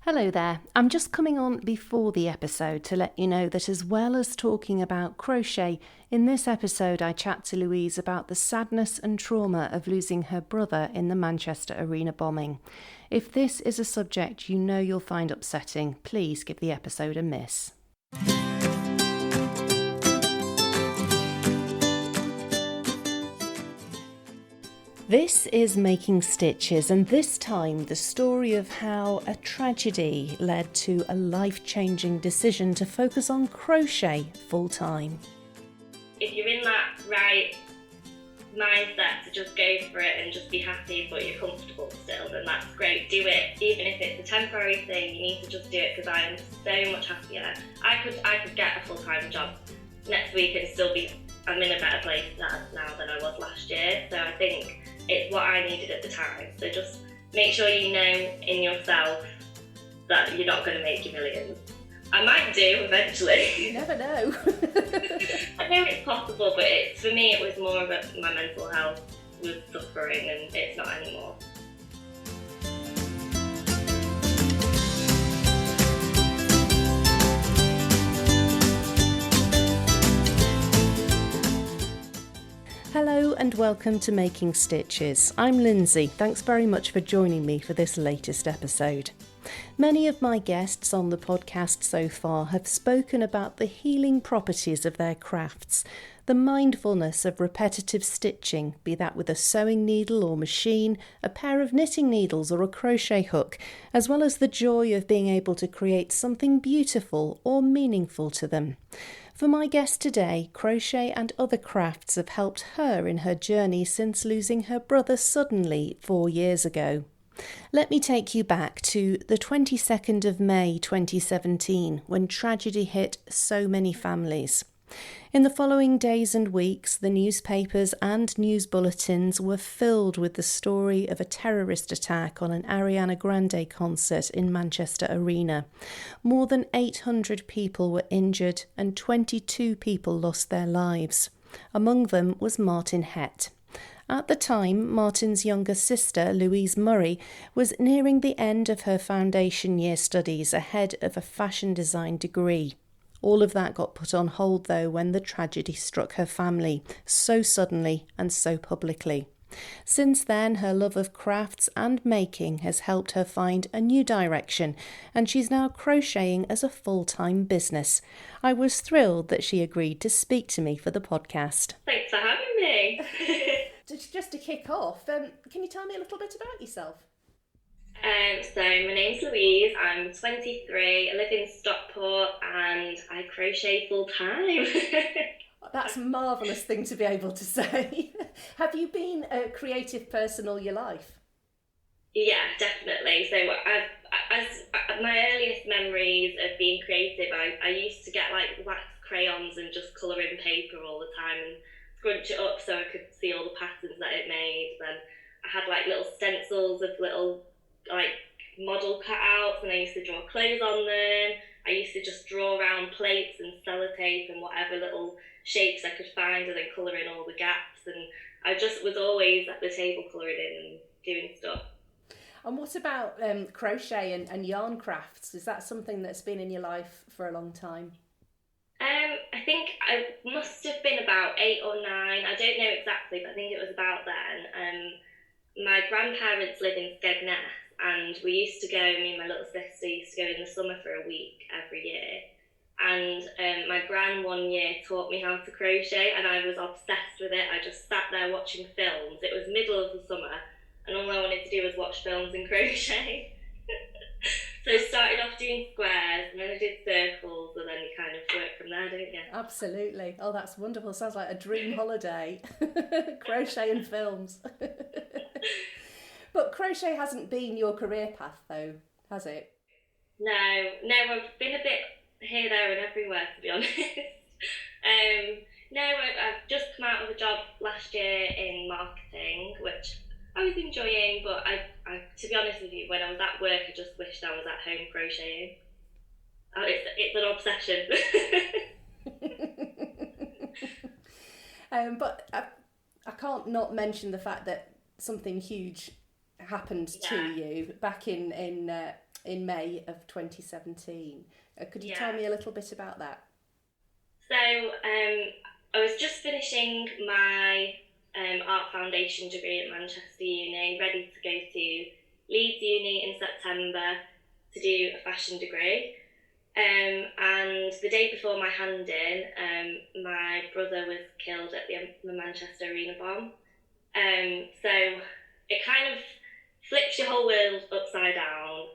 Hello there. I'm just coming on before the episode to let you know that as well as talking about crochet, in this episode I chat to Louise about the sadness and trauma of losing her brother in the Manchester arena bombing. If this is a subject you know you'll find upsetting, please give the episode a miss. This is Making Stitches, and this time the story of how a tragedy led to a life-changing decision to focus on crochet full-time. If you're in that right mindset to just go for it and just be happy but you're comfortable still, then that's great. Do it, even if it's a temporary thing. You need to just do it, because I am so much happier. I could get a full-time job next week and still be, I'm in a better place now than I was last year. So I think it's what I needed at the time. So just make sure you know in yourself that you're not going to make your millions. I might do eventually. You never know. I know it's possible, but for me it was more about my mental health was suffering, and it's not anymore. Hello and welcome to Making Stitches. I'm Lindsay. Thanks very much for joining me for this latest episode. Many of my guests on the podcast so far have spoken about the healing properties of their crafts, the mindfulness of repetitive stitching, be that with a sewing needle or machine, a pair of knitting needles or a crochet hook, as well as the joy of being able to create something beautiful or meaningful to them. For my guest today, crochet and other crafts have helped her in her journey since losing her brother suddenly 4 years ago. Let me take you back to the 22nd of May 2017, when tragedy hit so many families. In the following days and weeks, the newspapers and news bulletins were filled with the story of a terrorist attack on an Ariana Grande concert in Manchester Arena. More than 800 people were injured and 22 people lost their lives. Among them was Martyn Hett. At the time, Martyn's younger sister, Louise Murray, was nearing the end of her foundation year studies ahead of a fashion design degree. All of that got put on hold, though, when the tragedy struck her family, so suddenly and so publicly. Since then, her love of crafts and making has helped her find a new direction, and she's now crocheting as a full-time business. I was thrilled that she agreed to speak to me for the podcast. Thanks for having me. Just to kick off, can you tell me a little bit about yourself? So my name's Louise, I'm 23, I live in Stockport and I crochet full time. That's a marvellous thing to be able to say. Have you been a creative person all your life? Yeah, definitely. So my earliest memories of being creative, I used to get like wax crayons and just colour in paper all the time and scrunch it up so I could see all the patterns that it made. Then I had like little stencils of little like model cutouts, and I used to draw clothes on them. I used to just draw around plates and sellotape and whatever little shapes I could find, and then colour in all the gaps, and I just was always at the table colouring in and doing stuff. And what about crochet and yarn crafts? Is that something that's been in your life for a long time? I think I must have been about 8 or 9. I don't know exactly, but I think it was about then. My grandparents live in Skegness, and we used to go, me and my little sister used to go in the summer for a week every year. And my gran one year taught me how to crochet, and I was obsessed with it. I just sat there watching films. It was middle of the summer, and all I wanted to do was watch films and crochet. So I started off doing squares, and then I did circles, and then you kind of work from there, don't you? Absolutely. Oh, that's wonderful. Sounds like a dream holiday. Crochet and films. But crochet hasn't been your career path, though, has it? No, I've been a bit here, there and everywhere, to be honest. No, I've just come out of a job last year in marketing, which I was enjoying, but I to be honest with you, when I was at work, I just wished I was at home crocheting. It's an obsession. But I can't not mention the fact that something huge happened to you back in in May of 2017. Could you Yeah. tell me a little bit about that? So I was just finishing my art foundation degree at Manchester Uni, ready to go to Leeds Uni in September to do a fashion degree. And the day before my hand-in, my brother was killed at the Manchester Arena bomb. So it kind of flips your whole world upside down,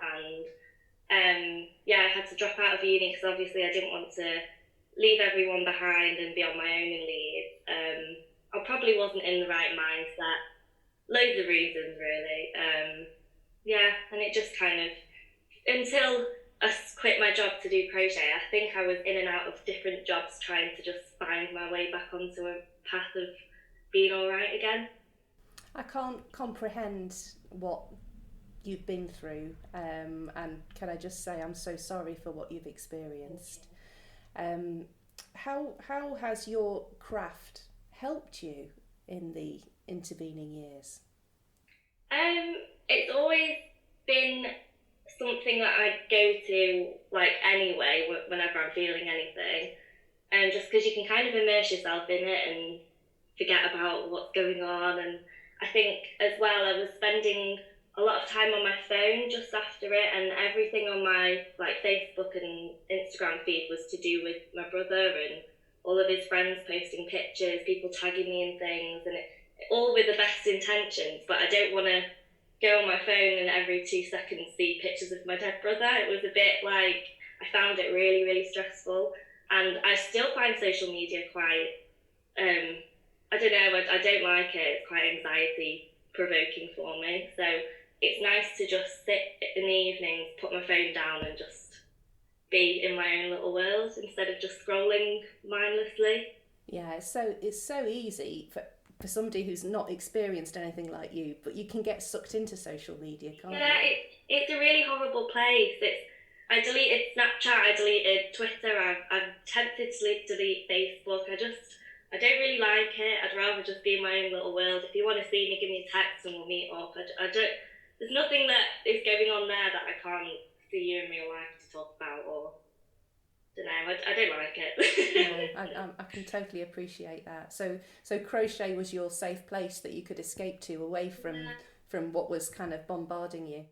and I had to drop out of uni because obviously I didn't want to leave everyone behind and be on my own in Leeds. I probably wasn't in the right mindset. Loads of reasons, really. And it just kind of, until I quit my job to do crochet, I think I was in and out of different jobs trying to just find my way back onto a path of being all right again. I can't comprehend what you've been through, and can I just say I'm so sorry for what you've experienced. How has your craft helped you in the intervening years? It's always been something that I go to like anyway whenever I'm feeling anything, and just because you can kind of immerse yourself in it and forget about what's going on. And I think as well I was spending a lot of time on my phone just after it, and everything on my like Facebook and Instagram feed was to do with my brother and all of his friends posting pictures, people tagging me in things, and all with the best intentions. But I don't want to go on my phone and every 2 seconds see pictures of my dead brother. It was a bit like, I found it really, really stressful. And I still find social media quite, I don't know, I don't like it. It's quite anxiety provoking for me. So it's nice to just sit in the evenings, put my phone down and just be in my own little world instead of just scrolling mindlessly. Yeah, it's so easy for somebody who's not experienced anything like you, but you can get sucked into social media, can't you? Yeah, it's a really horrible place. I deleted Snapchat, I deleted Twitter, I'm tempted to delete Facebook. I don't really like it. I'd rather just be in my own little world. If you want to see me, give me a text and we'll meet up. There's nothing that is going on there that I can't see you in real life to talk about, or I don't know, I don't like it. No, I can totally appreciate that. So crochet was your safe place that you could escape to, away from what was kind of bombarding you.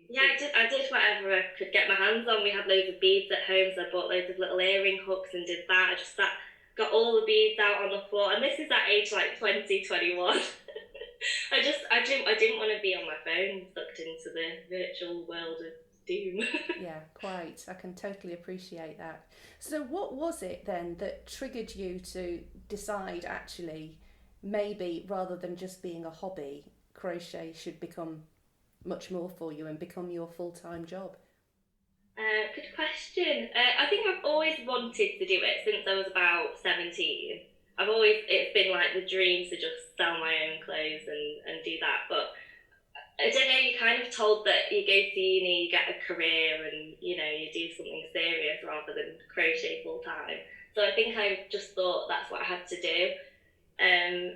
Yeah, I did whatever I could get my hands on. We had loads of beads at home, so I bought loads of little earring hooks and did that. I just got all the beads out on the floor, and this is at age like 20, 21. I didn't want to be on my phone, sucked into the virtual world of doom. Yeah, quite. I can totally appreciate that. So what was it then that triggered you to decide, actually, maybe rather than just being a hobby, crochet should become much more for you and become your full-time job? Good question. I think I've always wanted to do it since I was about 17. It's been like the dream to just sell my own clothes and do that. But I don't know, you're kind of told that you go to uni, you get a career, and you do something serious rather than crochet full time. So I think I just thought that's what I had to do. And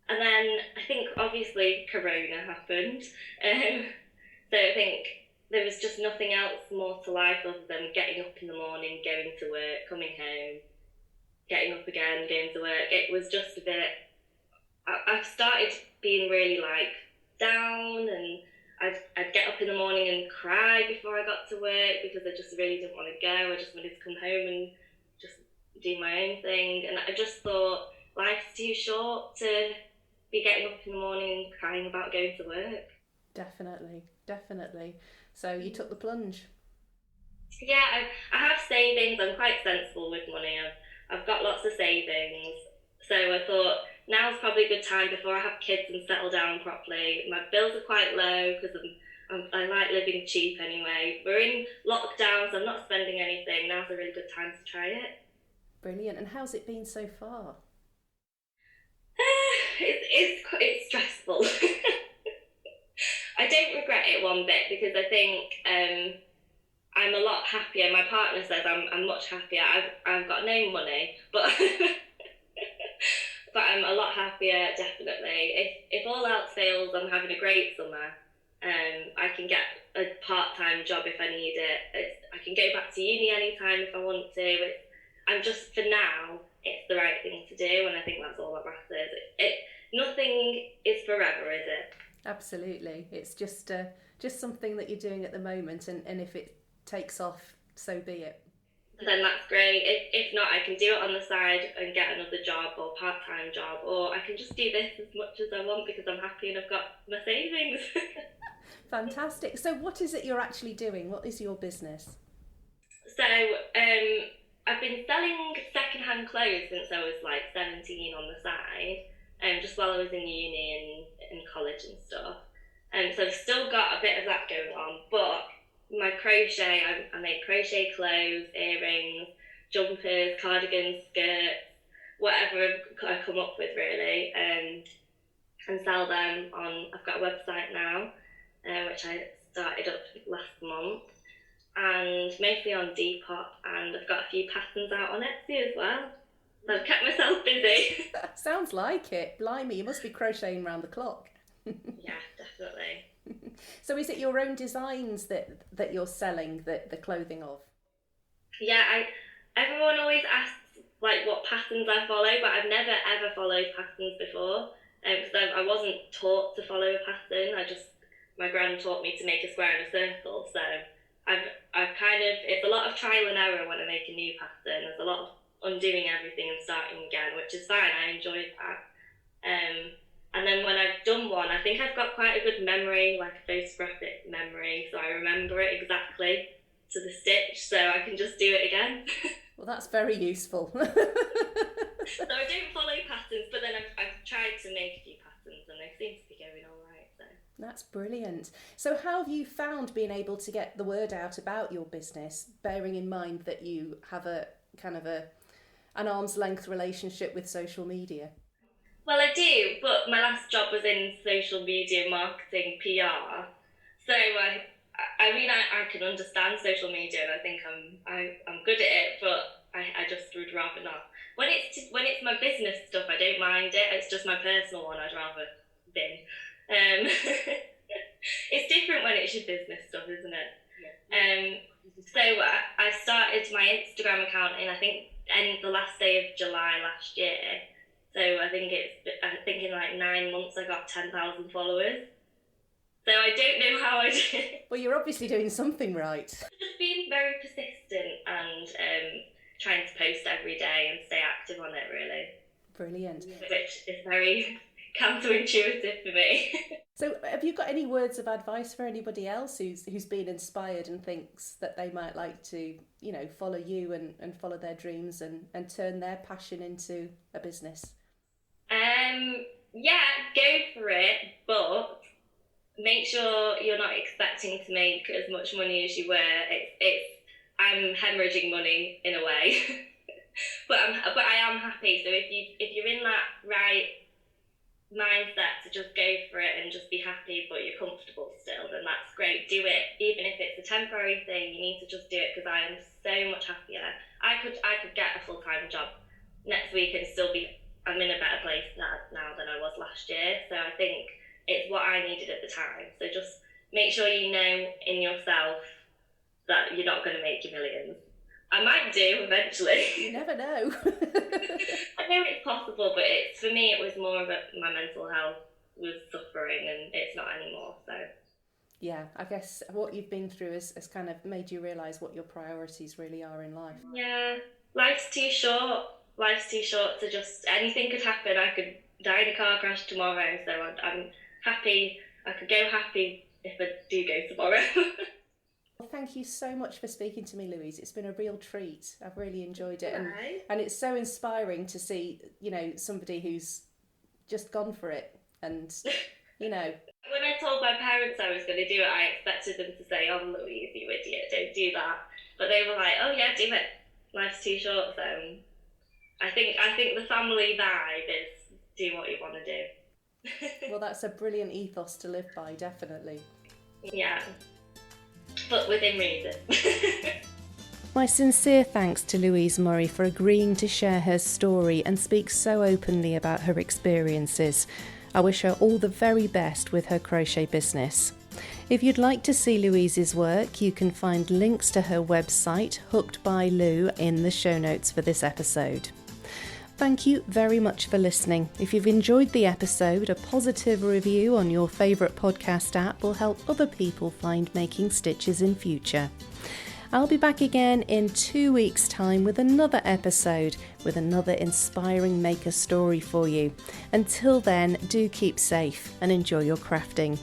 then I think obviously Corona happened. So I think there was just nothing else more to life other than getting up in the morning, going to work, coming home, getting up again, going to work. It was just a bit, I started being really like down, and I'd get up in the morning and cry before I got to work because I just really didn't want to go. I just wanted to come home and just do my own thing. And I just thought life's too short to be getting up in the morning and crying about going to work. Definitely. So you took the plunge. Yeah, I have savings. I'm quite sensible with money. I've got lots of savings. So I thought now's probably a good time before I have kids and settle down properly. My bills are quite low because I like living cheap anyway. We're in lockdown, so I'm not spending anything. Now's a really good time to try it. Brilliant. And how's it been so far? It's stressful. I don't regret it one bit because I think I'm a lot happier. My partner says I'm much happier. I've got no money, but but I'm a lot happier, definitely. If all else fails, I'm having a great summer. I can get a part-time job if I need it. I can go back to uni anytime if I want to. I'm just, for now, it's the right thing to do, and I think that's all that matters. Nothing is forever, is it? Absolutely. It's just something that you're doing at the moment, and if it takes off, so be it. Then that's great. If not, I can do it on the side and get another job or part-time job, or I can just do this as much as I want because I'm happy and I've got my savings. Fantastic. So what is it you're actually doing? What is your business? So I've been selling second-hand clothes since I was like 17 on the side, just while I was in uni and in college and stuff. So I've still got a bit of that going on, but my crochet, I make crochet clothes, earrings, jumpers, cardigans, skirts, whatever I come up with really, and sell them on, I've got a website now, which I started up last month, and mostly on Depop, and I've got a few patterns out on Etsy as well. So I've kept myself busy. Sounds like it. Blimey, you must be crocheting round the clock. Yeah, definitely. So is it your own designs that you're selling the clothing of? Yeah, everyone always asks like what patterns I follow, but I've never ever followed patterns before. Because I wasn't taught to follow a pattern. My gran taught me to make a square and a circle. So I've kind of, it's a lot of trial and error when I make a new pattern. There's a lot of undoing everything and starting again, which is fine. I enjoyed that. And then when I've done one, I think I've got quite a good memory, like a photographic memory, so I remember it exactly to the stitch, so I can just do it again. Well, that's very useful. So I don't follow patterns, but then I've tried to make a few patterns and they seem to be going all right. So that's brilliant. So how have you found being able to get the word out about your business, bearing in mind that you have a kind of an arm's length relationship with social media? Well, I do, but my last job was in social media marketing, PR. So I mean, I can understand social media, and I think I'm good at it, but I just would rather not. When it's my business stuff, I don't mind it. It's just my personal one I'd rather bin. It's different when it's your business stuff, isn't it? Yeah. So I started my Instagram account in, I think, the last day of July last year. So I think in like 9 months I got 10,000 followers. So I don't know how I did it. Well, you're obviously doing something right. Just being very persistent and trying to post every day and stay active on it, really. Brilliant. Which is very counterintuitive for me. So have you got any words of advice for anybody else who's been inspired and thinks that they might like to, follow you and follow their dreams and turn their passion into a business? Yeah, go for it, but make sure you're not expecting to make as much money as you were. I'm hemorrhaging money in a way, but I am happy. So if you're in that right mindset to just go for it and just be happy, but you're comfortable still, then that's great. Do it, even if it's a temporary thing. You need to just do it, because I am so much happier. I could get a full-time job next week and still be. I'm in a better place now than I was last year. So I think it's what I needed at the time. So just make sure you know in yourself that you're not going to make your millions. I might do eventually. You never know. I know it's possible, but for me, it was more of my mental health was suffering, and it's not anymore. So yeah, I guess what you've been through has kind of made you realise what your priorities really are in life. Yeah, life's too short. Life's too short to just, anything could happen. I could die in a car crash tomorrow, so I'm happy. I could go happy if I do go tomorrow. Well, thank you so much for speaking to me, Louise. It's been a real treat. I've really enjoyed it. And it's so inspiring to see, somebody who's just gone for it. And, When I told my parents I was going to do it, I expected them to say, "Oh, Louise, you idiot, don't do that." But they were like, "Oh yeah, do it. Life's too short." So I think the family vibe is do what you want to do. Well, that's a brilliant ethos to live by, definitely. Yeah, but within reason. My sincere thanks to Louise Murray for agreeing to share her story and speak so openly about her experiences. I wish her all the very best with her crochet business. If you'd like to see Louise's work, you can find links to her website, Hooked by Lou, in the show notes for this episode. Thank you very much for listening. If you've enjoyed the episode, a positive review on your favourite podcast app will help other people find making stitches in future. I'll be back again in 2 weeks' time with another episode with another inspiring maker story for you. Until then, do keep safe and enjoy your crafting.